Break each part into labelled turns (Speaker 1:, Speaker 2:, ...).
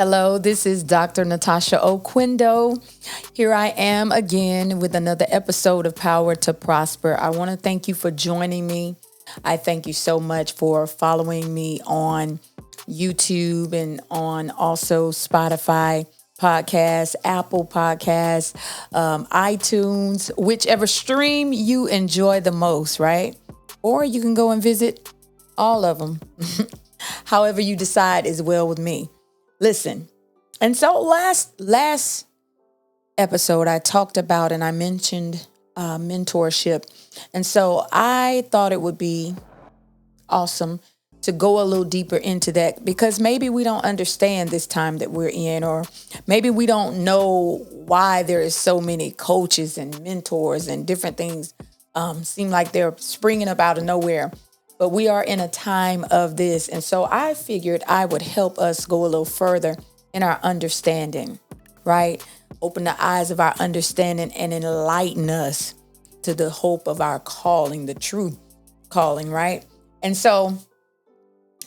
Speaker 1: Hello, this is Dr. Natasha Oquindo. Here I am again with another episode of Power to Prosper. I want to thank you for joining me. I thank you so much for following me on YouTube and on also Spotify podcasts, Apple Podcasts, iTunes, whichever stream you enjoy the most, right? Or you can go and visit all of them. However you decide is well with me. Listen, and so last episode I talked about and I mentioned mentorship. And so I thought it would be awesome to go a little deeper into that because maybe we don't understand this time that we're in, or maybe we don't know why there is so many coaches and mentors and different things seem like they're springing up out of nowhere. But we are in a time of this. And so I figured I would help us go a little further in our understanding, right? Open the eyes of our understanding and enlighten us to the hope of our calling, the true calling, right? And so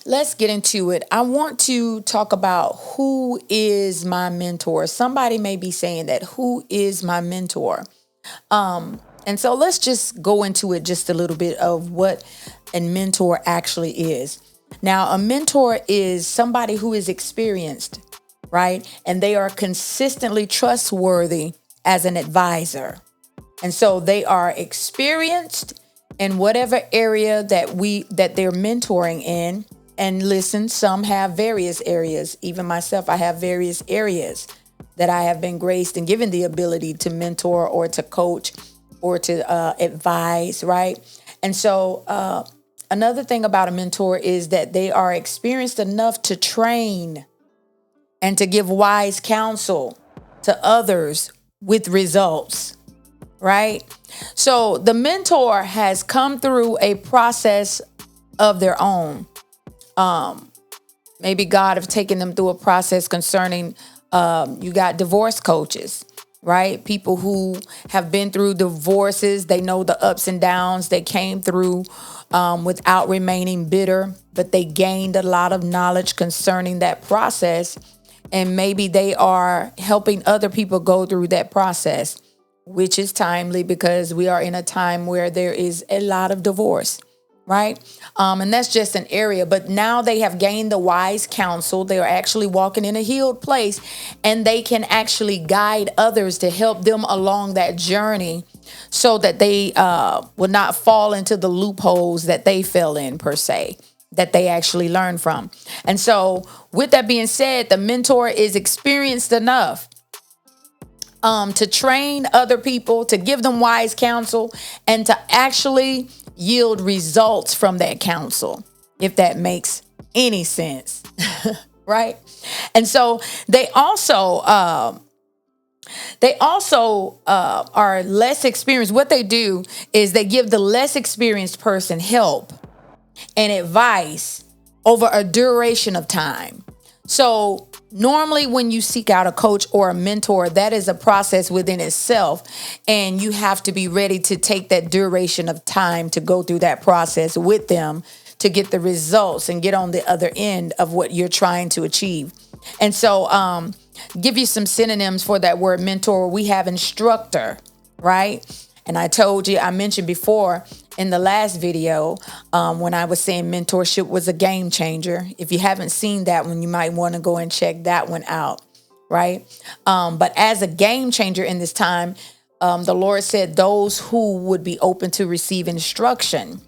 Speaker 1: let's get into it. I want to talk about who is my mentor. Somebody may be saying that, who is my mentor? And so let's just go into it just a little bit of what a mentor actually is. Now, a mentor is somebody who is experienced, right? And they are consistently trustworthy as an advisor. And so they are experienced in whatever area that they're mentoring in. And listen, some have various areas. Even myself, I have various areas that I have been graced and given the ability to mentor or to coach or to advise, right? And so another thing about a mentor is that they are experienced enough to train and to give wise counsel to others with results, right? So the mentor has come through a process of their own. Maybe God have taken them through a process concerning, you got divorce coaches, right? People who have been through divorces, they know the ups and downs. They came through without remaining bitter, but they gained a lot of knowledge concerning that process. And maybe they are helping other people go through that process, which is timely because we are in a time where there is a lot of divorce, right? And that's just an area. But now they have gained the wise counsel. They are actually walking in a healed place, and they can actually guide others to help them along that journey so that they will not fall into the loopholes that they fell in, per se, that they actually learn from. And so with that being said, the mentor is experienced enough to train other people, to give them wise counsel, and to actually yield results from that counsel, if that makes any sense, right? And so they also are less experienced. What they do is they give the less experienced person help and advice over a duration of time. So normally when you seek out a coach or a mentor, that is a process within itself. And you have to be ready to take that duration of time to go through that process with them to get the results and get on the other end of what you're trying to achieve. And so give you some synonyms for that word mentor. We have instructor, right? And I mentioned before in the last video when I was saying mentorship was a game changer. If you haven't seen that one, you might want to go and check that one out, right? But as a game changer in this time, the Lord said those who would be open to receive instruction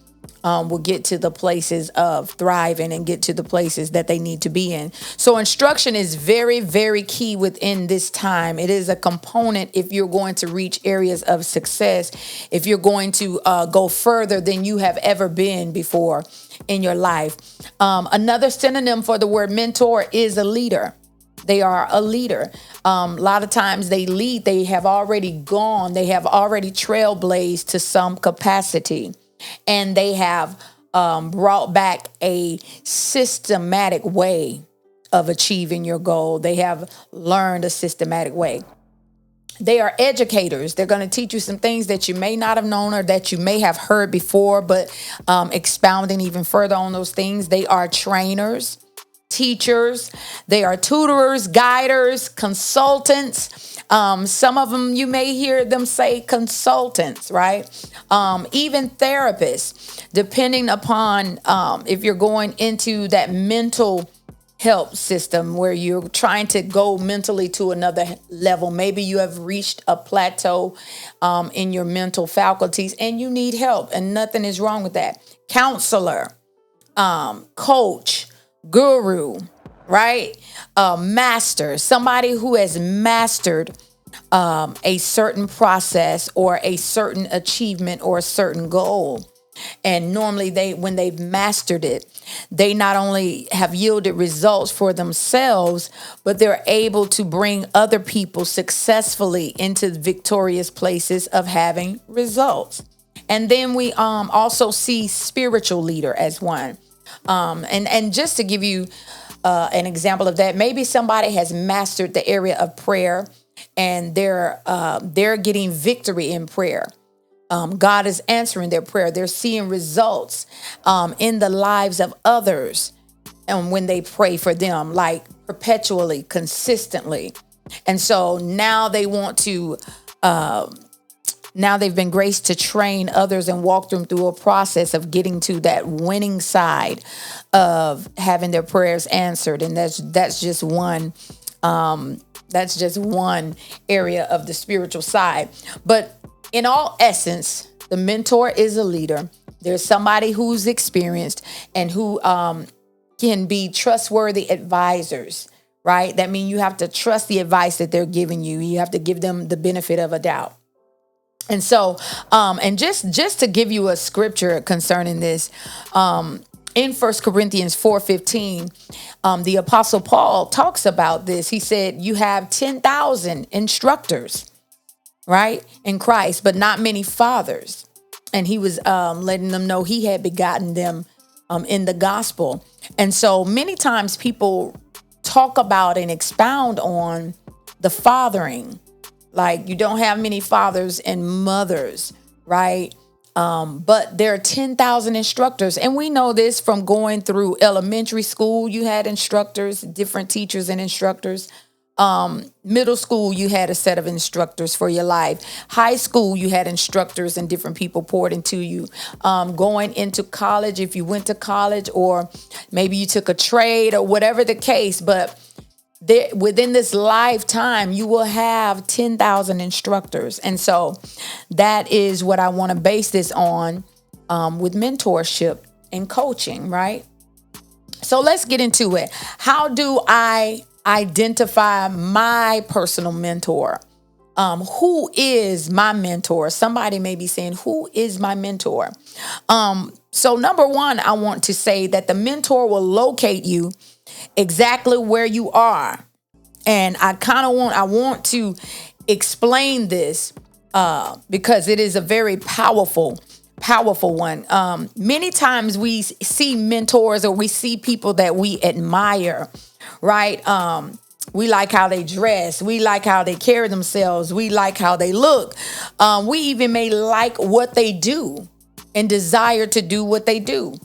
Speaker 1: will get to the places of thriving and get to the places that they need to be in. So instruction is very, very key within this time. It is a component if you're going to reach areas of success, if you're going to go further than you have ever been before in your life. Another synonym for the word mentor is a leader. They are a leader. A lot of times they lead, they have already trailblazed to some capacity. And they have brought back a systematic way of achieving your goal. They have learned a systematic way. They are educators. They're going to teach you some things that you may not have known or that you may have heard before, but expounding even further on those things. They are trainers. teachers, they are tutors, guiders, consultants. Some of them you may hear them say consultants, right? Even therapists, depending upon if you're going into that mental help system where you're trying to go mentally to another level. Maybe you have reached a plateau in your mental faculties and you need help, and nothing is wrong with that. Counselor, coach, guru, right? Master, somebody who has mastered a certain process or a certain achievement or a certain goal. And normally when they've mastered it, they not only have yielded results for themselves, but they're able to bring other people successfully into victorious places of having results. And then we also see spiritual leader as one. And just to give you an example of that, maybe somebody has mastered the area of prayer and they're getting victory in prayer. God is answering their prayer. They're seeing results in the lives of others, and when they pray for them, like perpetually, consistently. And so now they want to. Now they've been graced to train others and walk them through a process of getting to that winning side of having their prayers answered, and that's just one. That's just one area of the spiritual side, but. In all essence, the mentor is a leader. There's somebody who's experienced and who can be trustworthy advisors, right? That means you have to trust the advice that they're giving you. You have to give them the benefit of a doubt. And so, and just to give you a scripture concerning this, in 1 Corinthians 4:15, the Apostle Paul talks about this. He said, you have 10,000 instructors, right, in Christ, but not many fathers. And he was letting them know he had begotten them in the gospel. And so many times people talk about and expound on the fathering, like you don't have many fathers and mothers, right? But there are 10,000 instructors. And we know this from going through elementary school. You had instructors, different teachers and instructors. Middle school, you had a set of instructors for your life. High school, you had instructors and different people poured into you. Going into college, if you went to college, or maybe you took a trade or whatever the case, but within this lifetime, you will have 10,000 instructors. And so that is what I want to base this on with mentorship and coaching, right? So let's get into it. How do I identify my personal mentor? Who is my mentor? Somebody may be saying, who is my mentor? So number one, I want to say that the mentor will locate you exactly where you are. And I want to explain this because it is a very powerful one. Many times we see mentors or we see people that we admire, right? We like how they dress. We like how they carry themselves. We like how they look. We even may like what they do and desire to do what they do.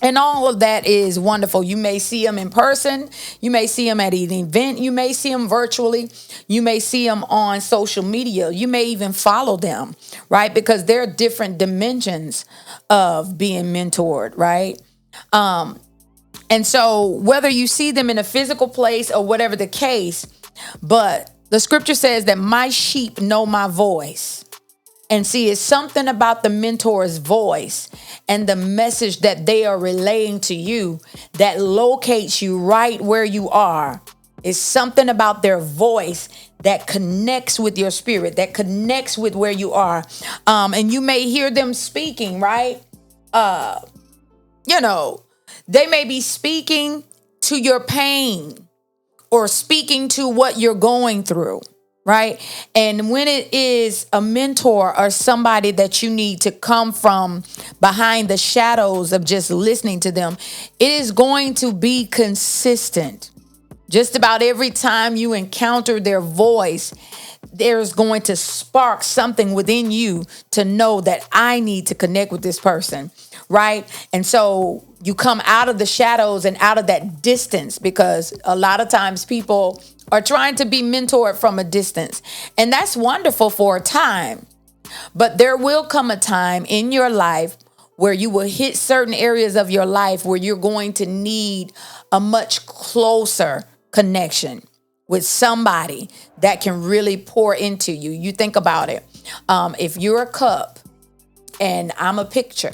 Speaker 1: And all of that is wonderful. You may see them in person. You may see them at an event. You may see them virtually. You may see them on social media. You may even follow them, right? Because there are different dimensions of being mentored, right? And so whether you see them in a physical place or whatever the case, but the scripture says that my sheep know my voice. And see, it's something about the mentor's voice and the message that they are relaying to you that locates you right where you are. It's something about their voice that connects with your spirit, that connects with where you are. And you may hear them speaking, right? They may be speaking to your pain or speaking to what you're going through. Right. And when it is a mentor or somebody that you need to come from behind the shadows of just listening to them, it is going to be consistent. Just about every time you encounter their voice, there's going to spark something within you to know that I need to connect with this person. Right. And so you come out of the shadows and out of that distance, because a lot of times people are trying to be mentored from a distance. And that's wonderful for a time. But there will come a time in your life where you will hit certain areas of your life where you're going to need a much closer connection with somebody that can really pour into you. You think about it. If you're a cup and I'm a pitcher,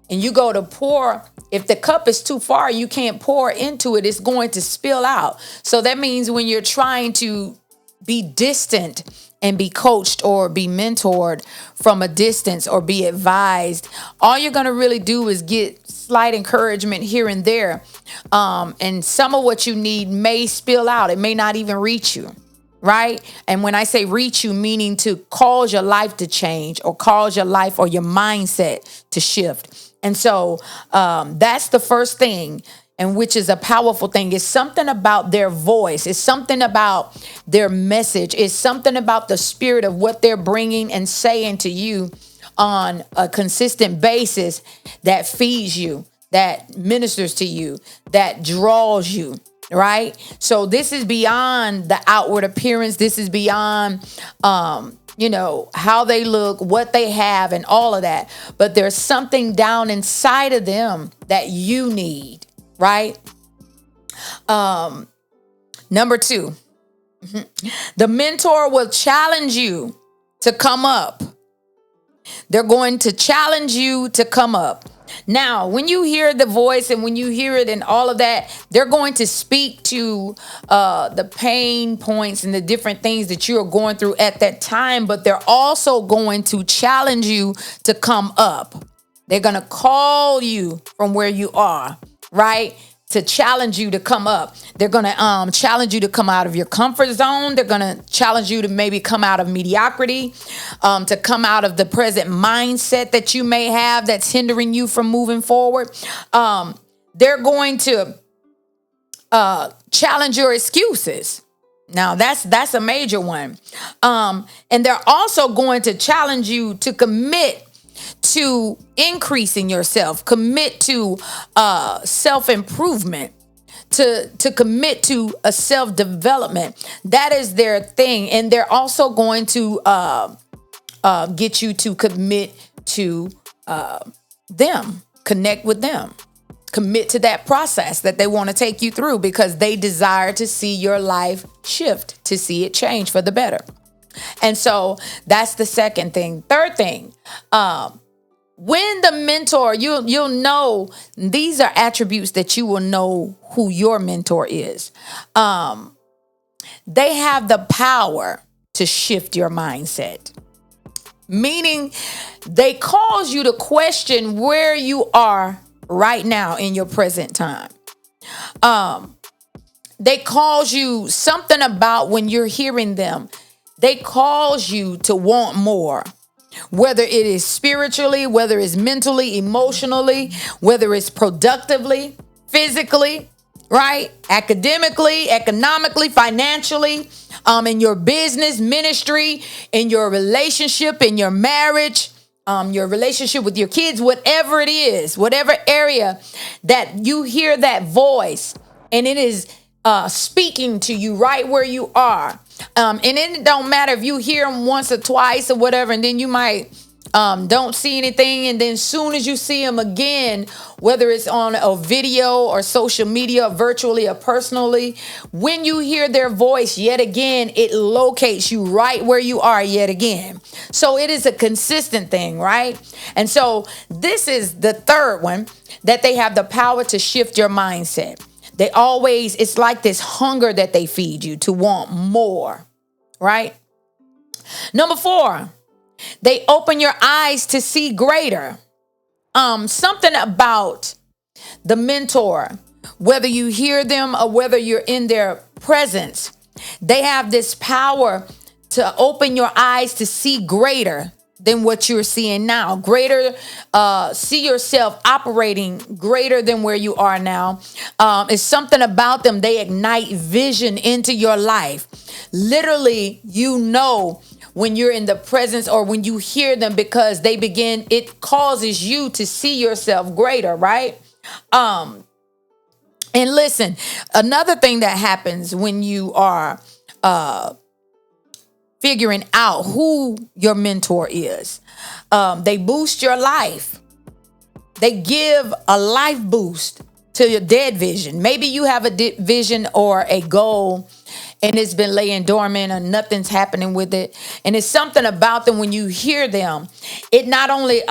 Speaker 1: and you go to pour, if the cup is too far, you can't pour into it. It's going to spill out. So that means when you're trying to be distant and be coached or be mentored from a distance or be advised, all you're going to really do is get slight encouragement here and there. And some of what you need may spill out. It may not even reach you. Right? And when I say reach you, meaning to cause your life to change or cause your life or your mindset to shift. And so that's the first thing, and which is a powerful thing. It's something about their voice. It's something about their message. It's something about the spirit of what they're bringing and saying to you on a consistent basis that feeds you, that ministers to you, that draws you. Right? So this is beyond the outward appearance. This is beyond, how they look, what they have, and all of that. But there's something down inside of them that you need. Right? Number 2, the mentor will challenge you to come up. They're going to challenge you to come up. Now, when you hear the voice and when you hear it and all of that, they're going to speak to the pain points and the different things that you are going through at that time, but they're also going to challenge you to come up. They're going to call you from where you are, right? To challenge you to come up. They're going to challenge you to come out of your comfort zone. They're going to challenge you to maybe come out of mediocrity, to come out of the present mindset that you may have that's hindering you from moving forward. They're going to challenge your excuses. Now, that's a major one. And they're also going to challenge you to commit to increasing yourself, commit to self-improvement, to commit to a self-development. That is their thing. And they're also going to get you to commit to them, connect with them, commit to that process that they want to take you through, because they desire to see your life shift, to see it change for the better. And so that's the second thing. Third thing, when the mentor, you'll know, these are attributes that you will know who your mentor is. They have the power to shift your mindset, meaning they cause you to question where you are right now in your present time. They cause you something about when you're hearing them. They cause you to want more, whether it is spiritually, whether it's mentally, emotionally, whether it's productively, physically, right? Academically, economically, financially, in your business, ministry, in your relationship, in your marriage, your relationship with your kids, whatever it is, whatever area that you hear that voice and it is speaking to you right where you are. And it don't matter if you hear them once or twice or whatever, and then you might don't see anything, and then soon as you see them again, whether it's on a video or social media, virtually or personally, when you hear their voice yet again, it locates you right where you are yet again. So it is a consistent thing, right? And so this is the third one, that they have the power to shift your mindset. They always, it's like this hunger that they feed you to want more, right? Number 4, they open your eyes to see greater. Something about the mentor, whether you hear them or whether you're in their presence, they have this power to open your eyes to see greater than what you're seeing now. Greater, see yourself operating greater than where you are now. It's something about them. They ignite vision into your life. Literally, you know when you're in the presence or when you hear them, because it causes you to see yourself greater, right? And listen, another thing that happens when you are figuring out who your mentor is, they boost your life. They give a life boost to your dead vision. Maybe you have a vision or a goal and it's been laying dormant or nothing's happening with it. And it's something about them when you hear them. It not only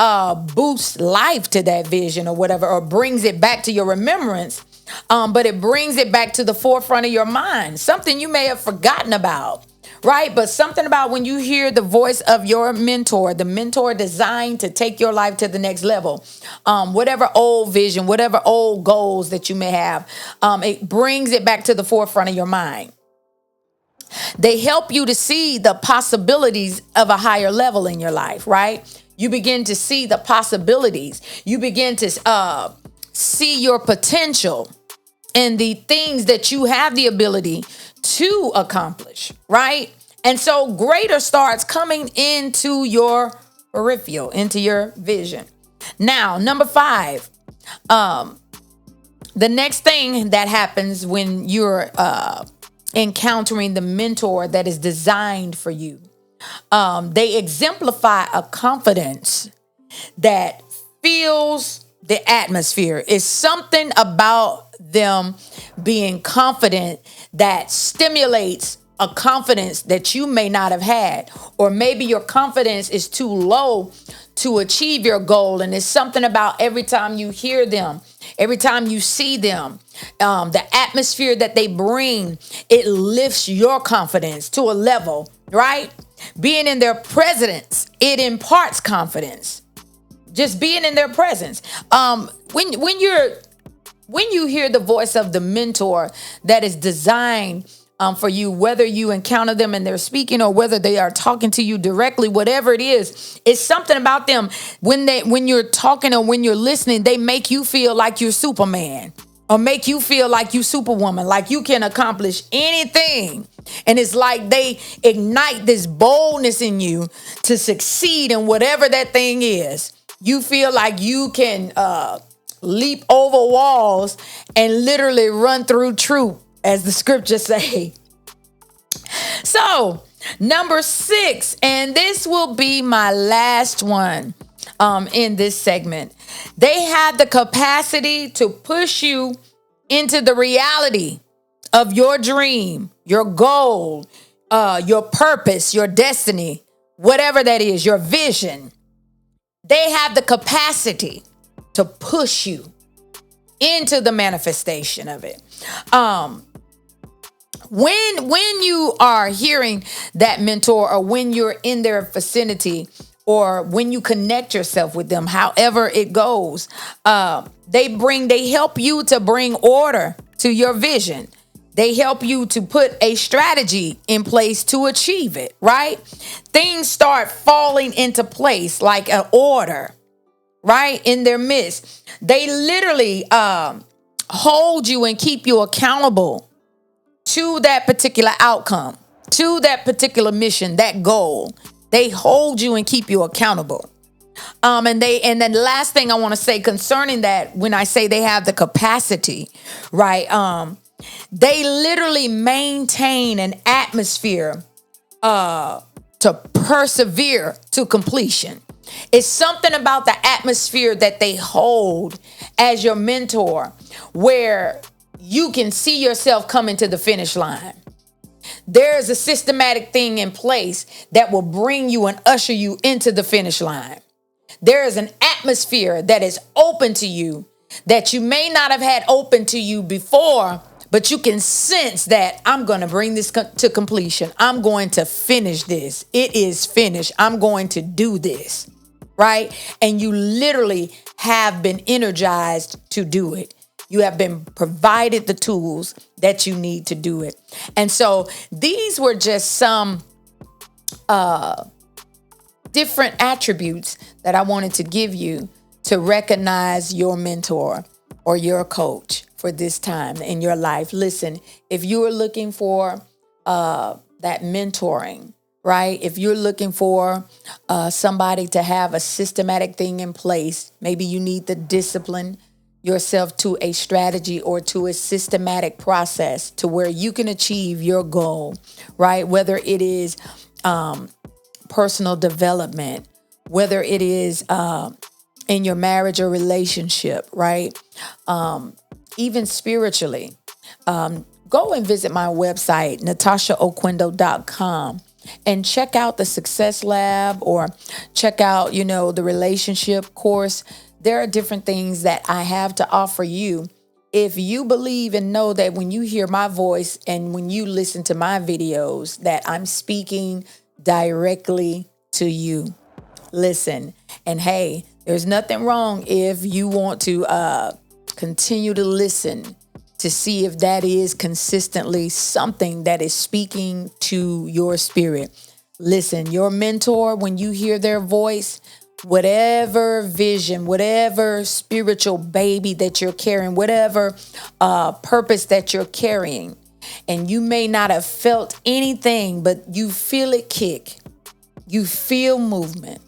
Speaker 1: boosts life to that vision or whatever, or brings it back to your remembrance, but it brings it back to the forefront of your mind, something you may have forgotten about. Right. But something about when you hear the voice of your mentor, the mentor designed to take your life to the next level, whatever old vision, whatever old goals that you may have, it brings it back to the forefront of your mind. They help you to see the possibilities of a higher level in your life. Right. You begin to see the possibilities. You begin to see your potential and the things that you have the ability to accomplish, right? And so greater starts coming into your peripheral, into your vision. Now, number 5, the next thing that happens when you're encountering the mentor that is designed for you, they exemplify a confidence that fills the atmosphere. It's something about them being confident that stimulates a confidence that you may not have had, or maybe your confidence is too low to achieve your goal. And it's something about every time you hear them, every time you see them, the atmosphere that they bring, it lifts your confidence to a level, right? Being in their presence, it imparts confidence. Just being in their presence. When you hear the voice of the mentor that is designed for you, whether you encounter them and they're speaking or whether they are talking to you directly, whatever it is, it's something about them. When you're talking or when you're listening, they make you feel like you're Superman, or make you feel like you Superwoman, like you can accomplish anything. And it's like they ignite this boldness in you to succeed in whatever that thing is. You feel like you can leap over walls and literally run through troop, as the scriptures say. So, number 6, and this will be my last one in this segment. They have the capacity to push you into the reality of your dream, your goal, your purpose, your destiny, whatever that is, your vision. They have the capacity to push you into the manifestation of it. When you are hearing that mentor, or when you're in their vicinity, or when you connect yourself with them, however it goes, they help you to bring order to your vision. They help you to put a strategy in place to achieve it, right? Things start falling into place like an order, right, in their midst. They literally hold you and keep you accountable to that particular outcome, to that particular mission, that goal. They hold you and keep you accountable. And then the last thing I want to say concerning that, when I say they have the capacity, right? They literally maintain an atmosphere to persevere to completion. It's something about the atmosphere that they hold as your mentor, where you can see yourself coming to the finish line. There's a systematic thing in place that will bring you and usher you into the finish line. There is an atmosphere that is open to you that you may not have had open to you before, but you can sense that I'm going to bring this to completion. I'm going to finish this. It is finished. I'm going to do this, right? And you literally have been energized to do it. You have been provided the tools that you need to do it. And so these were just some different attributes that I wanted to give you to recognize your mentor or your coach for this time in your life. Listen, if you are looking for that mentoring, right? If you're looking for somebody to have a systematic thing in place, maybe you need to discipline yourself to a strategy or to a systematic process to where you can achieve your goal, right? Whether it is personal development, whether it is in your marriage or relationship, right? Even spiritually. Go and visit my website, natashaoquendo.com, and check out the Success Lab or check out, the relationship course. There are different things that I have to offer you. If you believe and know that when you hear my voice and when you listen to my videos, that I'm speaking directly to you. Listen, and hey, there's nothing wrong if you want to continue to listen to see if that is consistently something that is speaking to your spirit. Listen, your mentor, when you hear their voice, whatever vision, whatever spiritual baby that you're carrying, whatever purpose that you're carrying, and you may not have felt anything, but you feel it kick. You feel movement.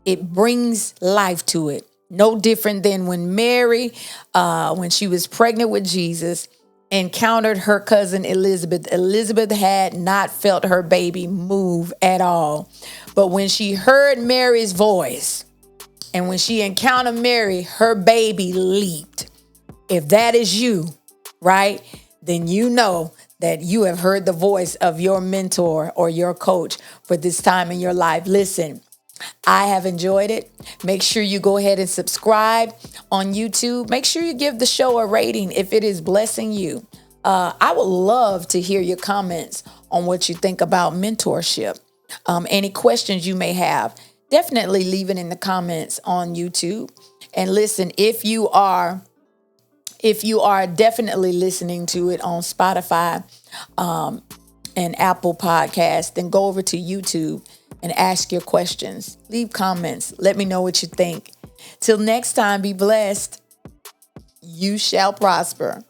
Speaker 1: It brings life to it. No different than when Mary, when she was pregnant with Jesus, encountered her cousin Elizabeth. Elizabeth had not felt her baby move at all. But when she heard Mary's voice and when she encountered Mary, her baby leaped. If that is you, right, then you know that you have heard the voice of your mentor or your coach for this time in your life. Listen, I have enjoyed it. Make sure you go ahead and subscribe on YouTube. Make sure you give the show a rating if it is blessing you. I would love to hear your comments on what you think about mentorship. Any questions you may have, definitely leave it in the comments on YouTube. And listen, if you are definitely listening to it on Spotify and Apple Podcasts, then go over to YouTube and ask your questions. Leave comments. Let me know what you think. Till next time, be blessed. You shall prosper.